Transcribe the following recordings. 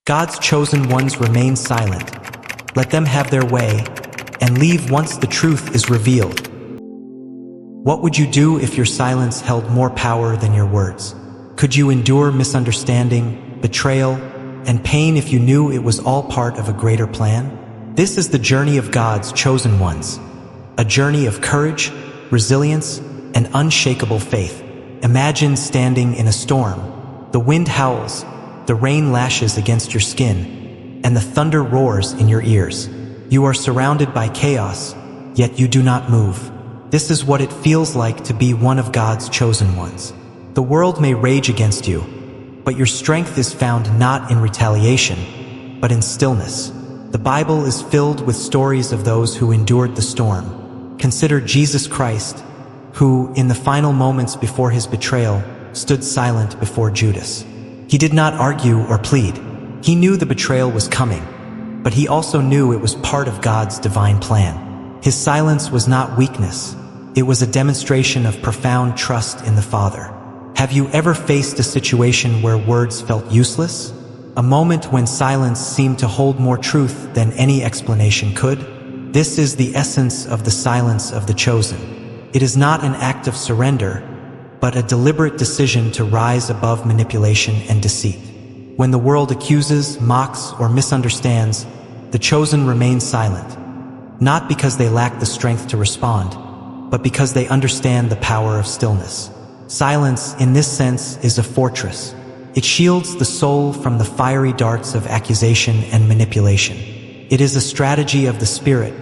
God's chosen ones remain silent. Let them have their way, and leave once the truth is revealed. What would you do if your silence held more power than your words? Could you endure misunderstanding, betrayal, and pain if you knew it was all part of a greater plan? This is the journey of God's chosen ones, a journey of courage, resilience, and unshakable faith. Imagine standing in a storm. The wind howls, the rain lashes against your skin, and the thunder roars in your ears. You are surrounded by chaos, yet you do not move. This is what it feels like to be one of God's chosen ones. The world may rage against you, but your strength is found not in retaliation, but in stillness. The Bible is filled with stories of those who endured the storm. Consider Jesus Christ, who, in the final moments before his betrayal, stood silent before Judas. He did not argue or plead. He knew the betrayal was coming, but he also knew it was part of God's divine plan. His silence was not weakness. It was a demonstration of profound trust in the Father. Have you ever faced a situation where words felt useless? A moment when silence seemed to hold more truth than any explanation could? This is the essence of the silence of the chosen. It is not an act of surrender, but a deliberate decision to rise above manipulation and deceit. When the world accuses, mocks, or misunderstands, the chosen remain silent, not because they lack the strength to respond, but because they understand the power of stillness. Silence, in this sense, is a fortress. It shields the soul from the fiery darts of accusation and manipulation. It is a strategy of the Spirit,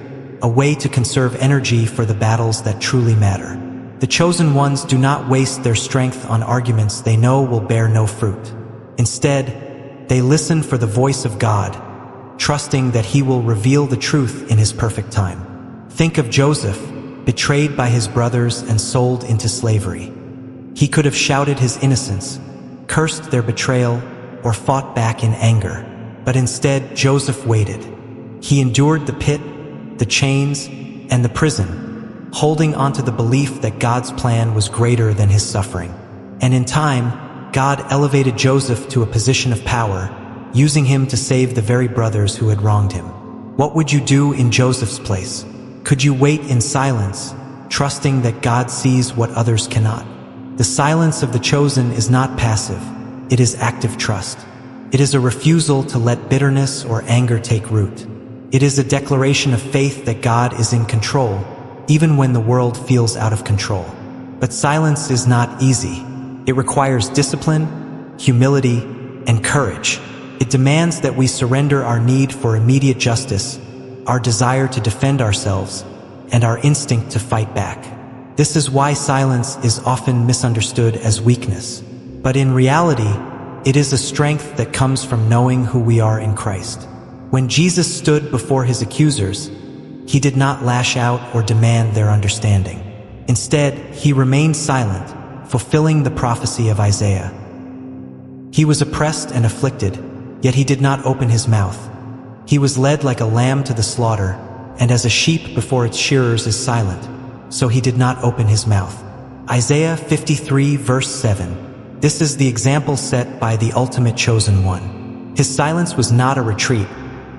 a way to conserve energy for the battles that truly matter. The chosen ones do not waste their strength on arguments they know will bear no fruit. Instead, they listen for the voice of God, trusting that He will reveal the truth in His perfect time. Think of Joseph, betrayed by his brothers and sold into slavery. He could have shouted his innocence, cursed their betrayal, or fought back in anger. But instead, Joseph waited. He endured the pit, the chains, and the prison, holding onto the belief that God's plan was greater than his suffering. And in time, God elevated Joseph to a position of power, using him to save the very brothers who had wronged him. What would you do in Joseph's place? Could you wait in silence, trusting that God sees what others cannot? The silence of the chosen is not passive, it is active trust. It is a refusal to let bitterness or anger take root. It is a declaration of faith that God is in control, even when the world feels out of control. But silence is not easy. It requires discipline, humility, and courage. It demands that we surrender our need for immediate justice, our desire to defend ourselves, and our instinct to fight back. This is why silence is often misunderstood as weakness. But in reality, it is a strength that comes from knowing who we are in Christ. When Jesus stood before his accusers, he did not lash out or demand their understanding. Instead, he remained silent, fulfilling the prophecy of Isaiah. He was oppressed and afflicted, yet he did not open his mouth. He was led like a lamb to the slaughter, and as a sheep before its shearers is silent, so he did not open his mouth. Isaiah 53 verse 7. This is the example set by the ultimate chosen one. His silence was not a retreat,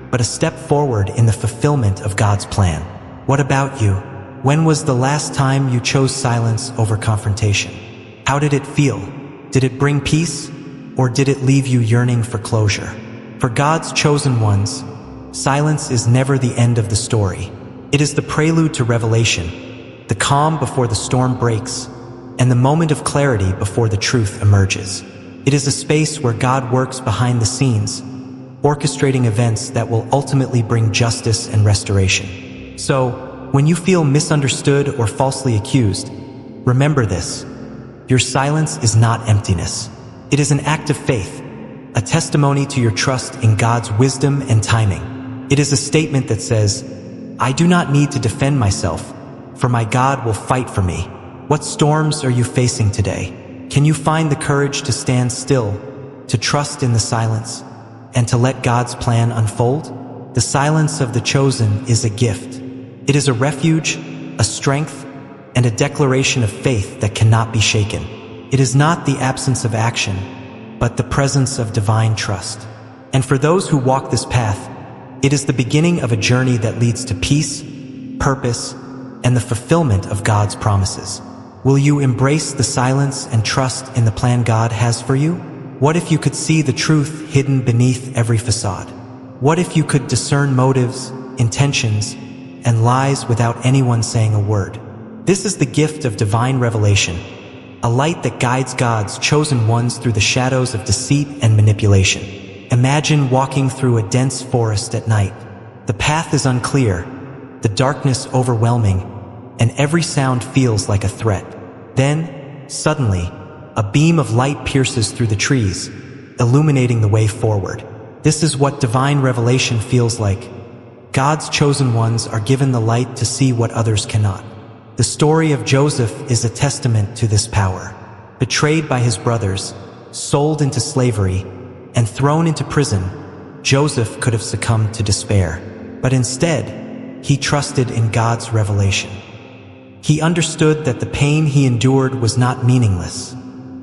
but a step forward in the fulfillment of God's plan. What about you? When was the last time you chose silence over confrontation? How did it feel? Did it bring peace, or did it leave you yearning for closure? For God's chosen ones, silence is never the end of the story. It is the prelude to revelation, the calm before the storm breaks, and the moment of clarity before the truth emerges. It is a space where God works behind the scenes, orchestrating events that will ultimately bring justice and restoration. So, when you feel misunderstood or falsely accused, remember this: your silence is not emptiness. It is an act of faith, a testimony to your trust in God's wisdom and timing. It is a statement that says, I do not need to defend myself, for my God will fight for me. What storms are you facing today? Can you find the courage to stand still, to trust in the silence, and to let God's plan unfold? The silence of the chosen is a gift. It is a refuge, a strength, and a declaration of faith that cannot be shaken. It is not the absence of action, but the presence of divine trust. And for those who walk this path, it is the beginning of a journey that leads to peace, purpose, and the fulfillment of God's promises. Will you embrace the silence and trust in the plan God has for you? What if you could see the truth hidden beneath every facade? What if you could discern motives, intentions, and lies without anyone saying a word? This is the gift of divine revelation, a light that guides God's chosen ones through the shadows of deceit and manipulation. Imagine walking through a dense forest at night. The path is unclear, the darkness overwhelming, and every sound feels like a threat. Then, suddenly, a beam of light pierces through the trees, illuminating the way forward. This is what divine revelation feels like. God's chosen ones are given the light to see what others cannot. The story of Joseph is a testament to this power. Betrayed by his brothers, sold into slavery, and thrown into prison, Joseph could have succumbed to despair. But instead, he trusted in God's revelation. He understood that the pain he endured was not meaningless.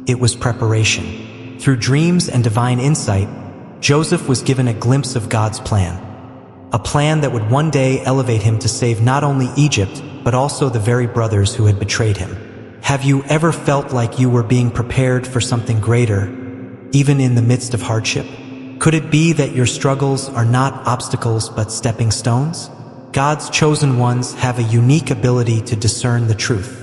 It was preparation. Through dreams and divine insight, Joseph was given a glimpse of God's plan. A plan that would one day elevate him to save not only Egypt, but also the very brothers who had betrayed him. Have you ever felt like you were being prepared for something greater, even in the midst of hardship? Could it be that your struggles are not obstacles but stepping stones? God's chosen ones have a unique ability to discern the truth.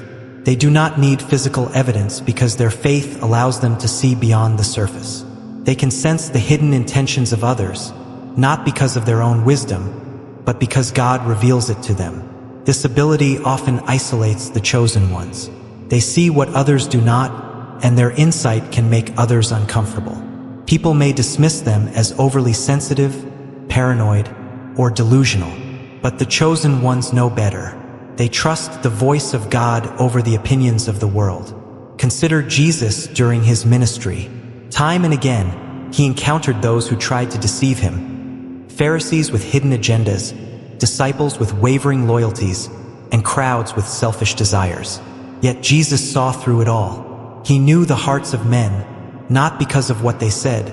They do not need physical evidence because their faith allows them to see beyond the surface. They can sense the hidden intentions of others, not because of their own wisdom, but because God reveals it to them. This ability often isolates the chosen ones. They see what others do not, and their insight can make others uncomfortable. People may dismiss them as overly sensitive, paranoid, or delusional. But the chosen ones know better. They trust the voice of God over the opinions of the world. Consider Jesus during his ministry. Time and again, he encountered those who tried to deceive him. Pharisees with hidden agendas, disciples with wavering loyalties, and crowds with selfish desires. Yet Jesus saw through it all. He knew the hearts of men, not because of what they said,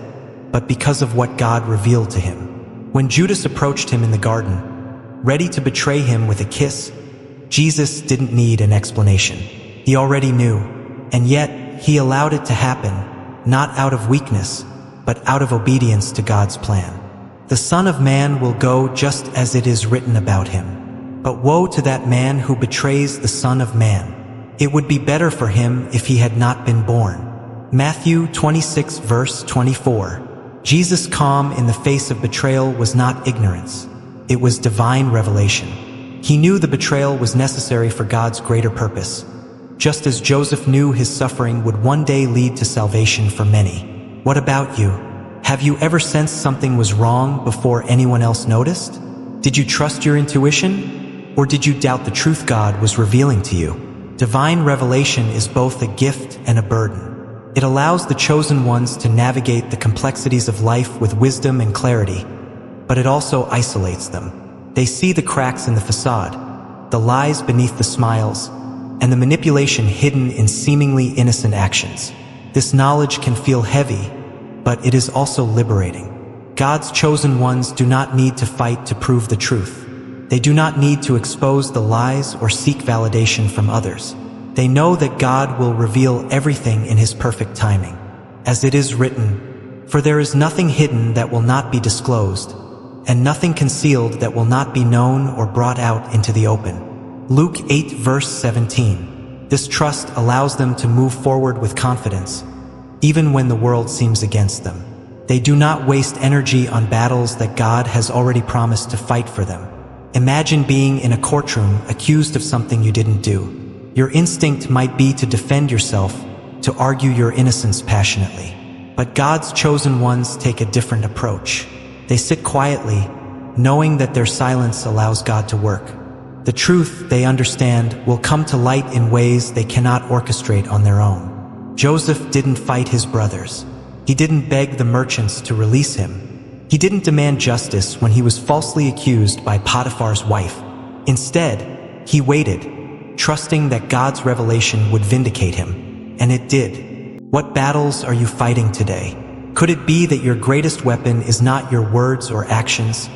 but because of what God revealed to him. When Judas approached him in the garden, ready to betray him with a kiss, Jesus didn't need an explanation. He already knew, and yet he allowed it to happen, not out of weakness, but out of obedience to God's plan. The Son of Man will go just as it is written about him. But woe to that man who betrays the Son of Man. It would be better for him if he had not been born. Matthew 26 verse 24. Jesus' calm in the face of betrayal was not ignorance. It was divine revelation. He knew the betrayal was necessary for God's greater purpose, just as Joseph knew his suffering would one day lead to salvation for many. What about you? Have you ever sensed something was wrong before anyone else noticed? Did you trust your intuition? Or did you doubt the truth God was revealing to you? Divine revelation is both a gift and a burden. It allows the chosen ones to navigate the complexities of life with wisdom and clarity, but it also isolates them. They see the cracks in the facade, the lies beneath the smiles, and the manipulation hidden in seemingly innocent actions. This knowledge can feel heavy, but it is also liberating. God's chosen ones do not need to fight to prove the truth. They do not need to expose the lies or seek validation from others. They know that God will reveal everything in his perfect timing. As it is written, "For there is nothing hidden that will not be disclosed, and nothing concealed that will not be known or brought out into the open." Luke 8 verse 17. This trust allows them to move forward with confidence, even when the world seems against them. They do not waste energy on battles that God has already promised to fight for them. Imagine being in a courtroom accused of something you didn't do. Your instinct might be to defend yourself, to argue your innocence passionately. But God's chosen ones take a different approach. They sit quietly, knowing that their silence allows God to work. The truth, they understand, will come to light in ways they cannot orchestrate on their own. Joseph didn't fight his brothers. He didn't beg the merchants to release him. He didn't demand justice when he was falsely accused by Potiphar's wife. Instead, he waited, trusting that God's revelation would vindicate him. And it did. What battles are you fighting today? Could it be that your greatest weapon is not your words or actions,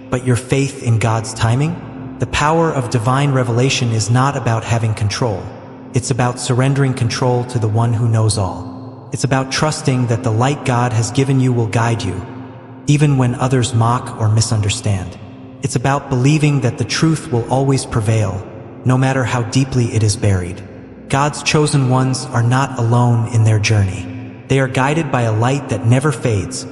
but your faith in God's timing? The power of divine revelation is not about having control. It's about surrendering control to the one who knows all. It's about trusting that the light God has given you will guide you, even when others mock or misunderstand. It's about believing that the truth will always prevail, no matter how deeply it is buried. God's chosen ones are not alone in their journey. They are guided by a light that never fades,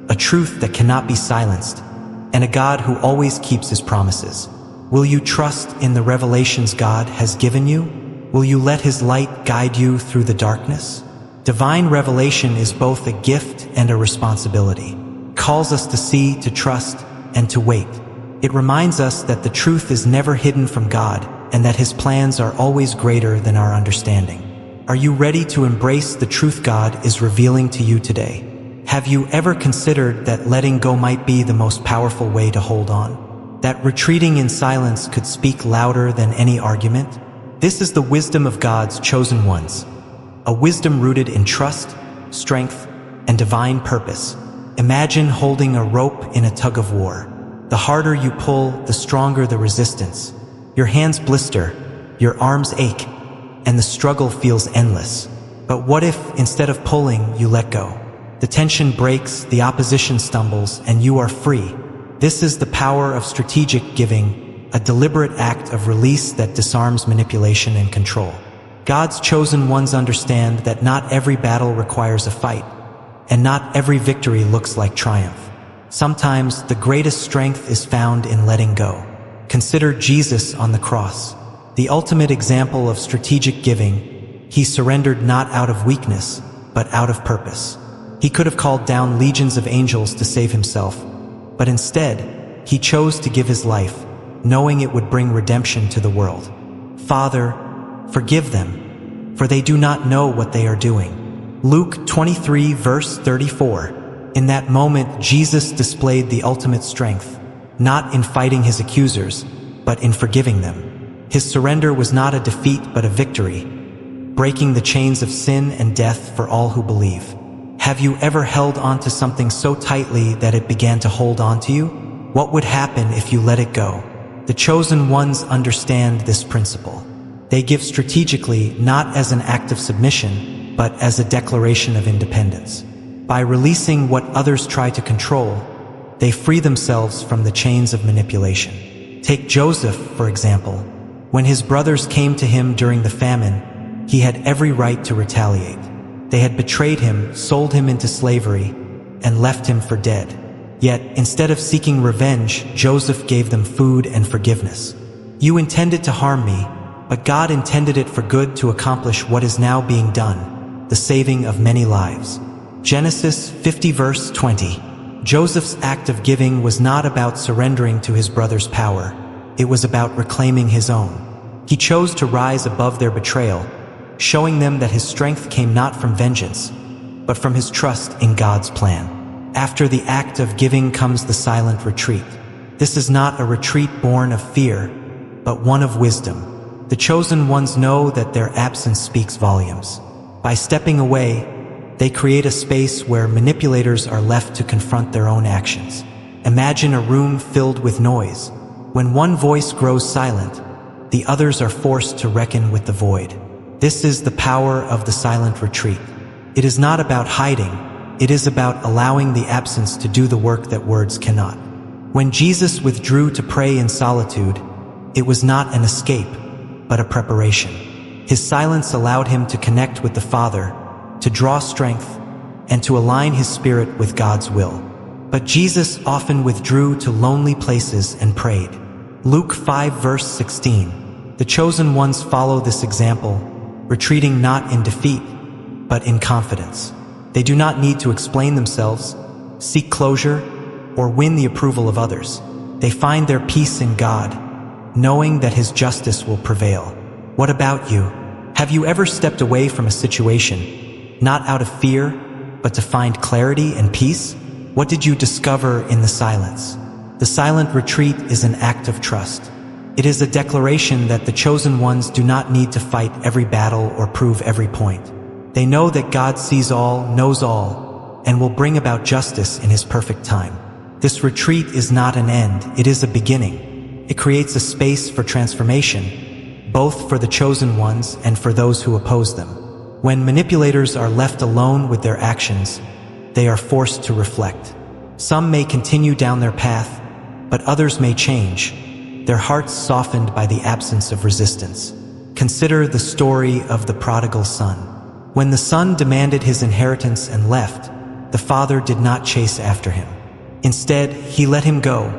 a truth that cannot be silenced, and a God who always keeps his promises. Will you trust in the revelations God has given you? Will you let his light guide you through the darkness? Divine revelation is both a gift and a responsibility. It calls us to see, to trust, and to wait. It reminds us that the truth is never hidden from God, and that his plans are always greater than our understanding. Are you ready to embrace the truth God is revealing to you today? Have you ever considered that letting go might be the most powerful way to hold on? That retreating in silence could speak louder than any argument? This is the wisdom of God's chosen ones, a wisdom rooted in trust, strength, and divine purpose. Imagine holding a rope in a tug of war. The harder you pull, the stronger the resistance. Your hands blister, your arms ache, and the struggle feels endless. But what if, instead of pulling, you let go? The tension breaks, the opposition stumbles, and you are free. This is the power of strategic giving, a deliberate act of release that disarms manipulation and control. God's chosen ones understand that not every battle requires a fight, and not every victory looks like triumph. Sometimes the greatest strength is found in letting go. Consider Jesus on the cross. The ultimate example of strategic giving. He surrendered not out of weakness, but out of purpose. He could have called down legions of angels to save himself, but instead, he chose to give his life, knowing it would bring redemption to the world. Father, forgive them, for they do not know what they are doing. Luke 23 verse 34. In that moment, Jesus displayed the ultimate strength, not in fighting his accusers, but in forgiving them. His surrender was not a defeat but a victory, breaking the chains of sin and death for all who believe. Have you ever held on to something so tightly that it began to hold on to you? What would happen if you let it go? The chosen ones understand this principle. They give strategically, not as an act of submission, but as a declaration of independence. By releasing what others try to control, they free themselves from the chains of manipulation. Take Joseph, for example. When his brothers came to him during the famine, he had every right to retaliate. They had betrayed him, sold him into slavery, and left him for dead. Yet, instead of seeking revenge, Joseph gave them food and forgiveness. You intended to harm me, but God intended it for good to accomplish what is now being done, the saving of many lives. Genesis 50 verse 20. Joseph's act of giving was not about surrendering to his brother's power. It was about reclaiming his own. He chose to rise above their betrayal, showing them that his strength came not from vengeance, but from his trust in God's plan. After the act of giving comes the silent retreat. This is not a retreat born of fear, but one of wisdom. The chosen ones know that their absence speaks volumes. By stepping away, they create a space where manipulators are left to confront their own actions. Imagine a room filled with noise. When one voice grows silent, the others are forced to reckon with the void. This is the power of the silent retreat. It is not about hiding, it is about allowing the absence to do the work that words cannot. When Jesus withdrew to pray in solitude, it was not an escape, but a preparation. His silence allowed him to connect with the Father, to draw strength, and to align his spirit with God's will. But Jesus often withdrew to lonely places and prayed. Luke 5 verse 16. The chosen ones follow this example, retreating not in defeat, but in confidence. They do not need to explain themselves, seek closure, or win the approval of others. They find their peace in God, knowing that his justice will prevail. What about you? Have you ever stepped away from a situation, not out of fear, but to find clarity and peace? What did you discover in the silence? The silent retreat is an act of trust. It is a declaration that the chosen ones do not need to fight every battle or prove every point. They know that God sees all, knows all, and will bring about justice in his perfect time. This retreat is not an end, it is a beginning. It creates a space for transformation, both for the chosen ones and for those who oppose them. When manipulators are left alone with their actions, they are forced to reflect. Some may continue down their path, but others may change, their hearts softened by the absence of resistance. Consider the story of the prodigal son. When the son demanded his inheritance and left, the father did not chase after him. Instead, he let him go,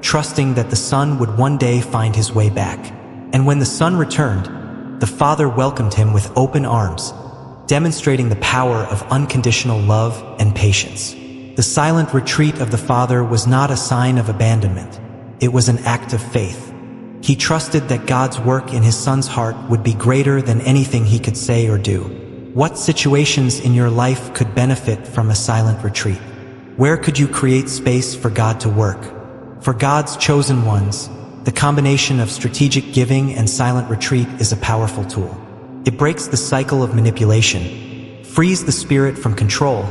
trusting that the son would one day find his way back. And when the son returned, the father welcomed him with open arms, demonstrating the power of unconditional love and patience. The silent retreat of the father was not a sign of abandonment. It was an act of faith. He trusted that God's work in his son's heart would be greater than anything he could say or do. What situations in your life could benefit from a silent retreat? Where could you create space for God to work? For God's chosen ones, the combination of strategic giving and silent retreat is a powerful tool. It breaks the cycle of manipulation, frees the spirit from control,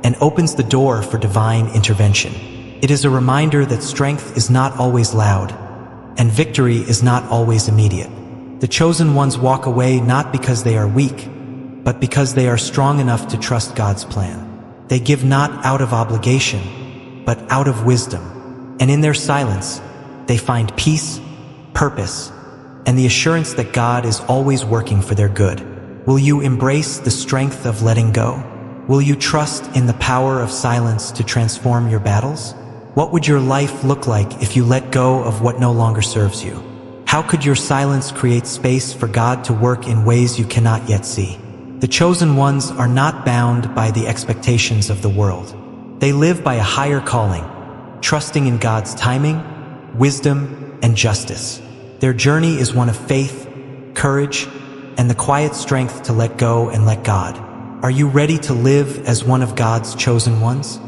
and opens the door for divine intervention. It is a reminder that strength is not always loud, and victory is not always immediate. The chosen ones walk away not because they are weak, but because they are strong enough to trust God's plan. They give not out of obligation, but out of wisdom. And in their silence, they find peace, purpose, and the assurance that God is always working for their good. Will you embrace the strength of letting go? Will you trust in the power of silence to transform your battles? What would your life look like if you let go of what no longer serves you? How could your silence create space for God to work in ways you cannot yet see? The chosen ones are not bound by the expectations of the world. They live by a higher calling, trusting in God's timing, wisdom, and justice. Their journey is one of faith, courage, and the quiet strength to let go and let God. Are you ready to live as one of God's chosen ones?